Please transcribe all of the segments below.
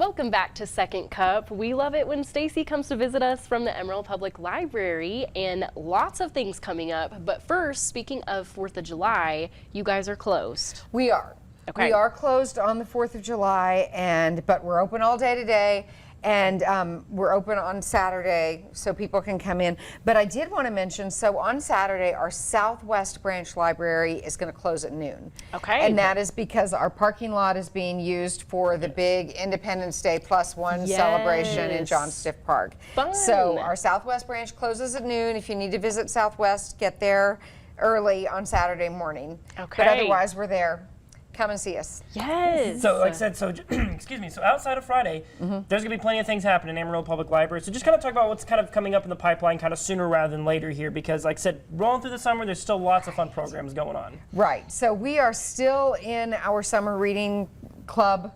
Welcome back to Second Cup. We love it when Stacy comes to visit us from the Amarillo Public Library, and lots of things coming up. But first, speaking of 4th of July, you guys are closed. We are. Okay. We are closed on the 4th of July, but we're open all day today. And we're open on Saturday so people can come in. But I did want to mention, so on Saturday, our Southwest Branch Library is going to close at noon. Okay. And that is because our parking lot is being used for the big Independence Day +1 celebration in John Stiff Park. Fun. So our Southwest Branch closes at noon. If you need to visit Southwest, get there early on Saturday morning. Okay. But otherwise, we're there. Come and see us. Yes. So, like I said, excuse me. So, outside of Friday, there's going to be plenty of things happening in Amarillo Public Library. So, just kind of talk about what's kind of coming up in the pipeline, kind of sooner rather than later here, because, like I said, rolling through the summer, there's still lots of fun programs going on. Right. So we are still in our summer reading club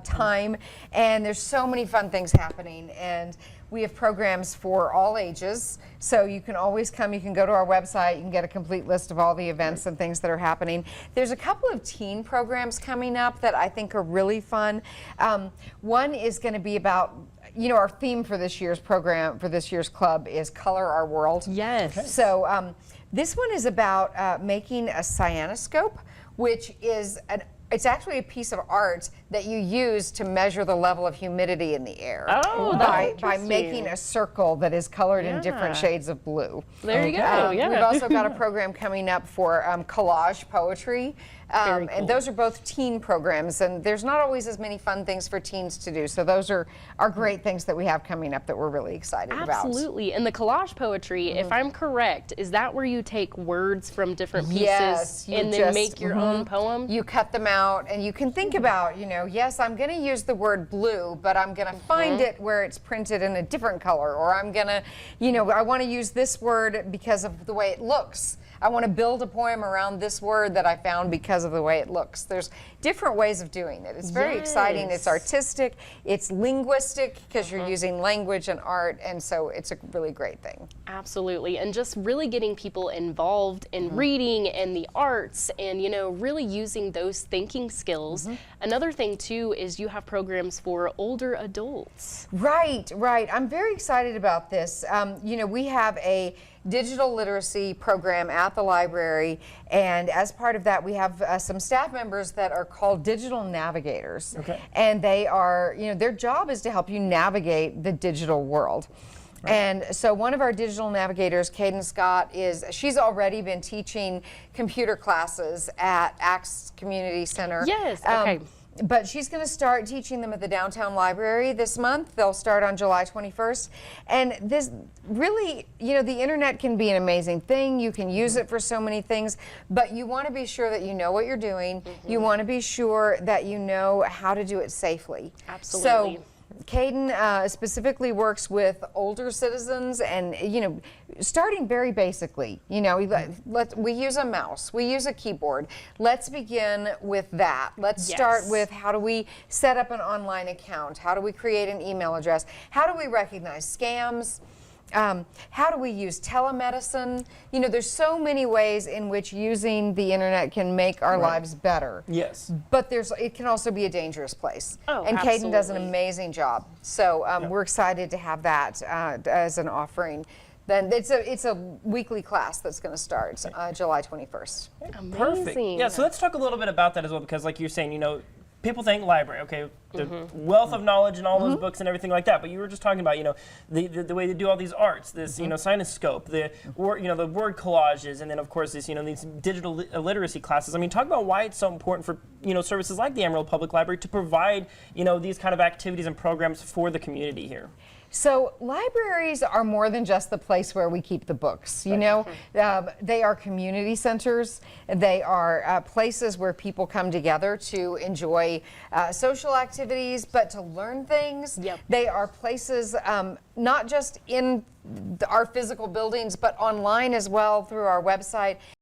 time, and there's so many fun things happening, and we have programs for all ages, so you can always come. You can go to our website, you can get a complete list of all the events and things that are happening. There's a couple of teen programs coming up that I think are really fun. One is going to be about, you know, our theme for this year's program, for this year's club, is Color Our World. Yes. Okay. So this one is about making a cyanoscope, which is it's actually a piece of art that you use to measure the level of humidity in the air. Oh, by making a circle that is colored in different shades of blue. There you go. Yeah. We've also got a program coming up for collage poetry. Very cool. And those are both teen programs, and there's not always as many fun things for teens to do. So those are great things that we have coming up that we're really excited about. Absolutely. And the collage poetry, if I'm correct, is that where you take words from different pieces Yes, and then make your own poem? You cut them out, and you can think about, you know, yes, I'm going to use the word blue, but I'm going to find it where it's printed in a different color, or I'm going to, you know, I want to use this word because of the way it looks. I want to build a poem around this word that I found because of the way it looks. There's different ways of doing it. It's very exciting. It's artistic. It's linguistic because you're using language and art, and so it's a really great thing. Absolutely. And just really getting people involved in reading and the arts and, you know, really using those thinking skills. Another thing, too, is you have programs for older adults. Right, right. I'm very excited about this. You know, we have a digital literacy program at the library, and as part of that we have some staff members that are called digital navigators. Okay. And they are, you know, their job is to help you navigate the digital world. Right. And so one of our digital navigators, Caden Scott, she's already been teaching computer classes at Axe Community Center. Yes, okay. But she's going to start teaching them at the downtown library this month. They'll start on July 21st. And this really, you know, the internet can be an amazing thing. You can use it for so many things, but you want to be sure that you know what you're doing. You want to be sure that you know how to do it safely. Absolutely. So Caden specifically works with older citizens, and, you know, starting very basically, you know, we use a mouse, we use a keyboard. Let's begin with that. Let's start with, how do we set up an online account? How do we create an email address? How do we recognize scams? How do we use telemedicine? You know, there's so many ways in which using the internet can make our lives better. Yes. But it can also be a dangerous place. Oh, and Caden does an absolutely. amazing job. So we're excited to have that as an offering. Then it's a weekly class that's going to start July 21st. Amazing. Perfect. Yeah, so let's talk a little bit about that as well, because like you're saying, you know, people think library, okay, the wealth of knowledge and all those books and everything like that. But you were just talking about, you know, the way they do all these arts, this, you know, cyanoscope, the word collages, and then of course this, you know, these digital literacy classes. I mean, talk about why it's so important for, you know, services like the Amarillo Public Library to provide, you know, these kind of activities and programs for the community here. So libraries are more than just the place where we keep the books. You know, they are community centers. They are places where people come together to enjoy social activities, but to learn things. Yep. They are places not just in our physical buildings, but online as well through our website.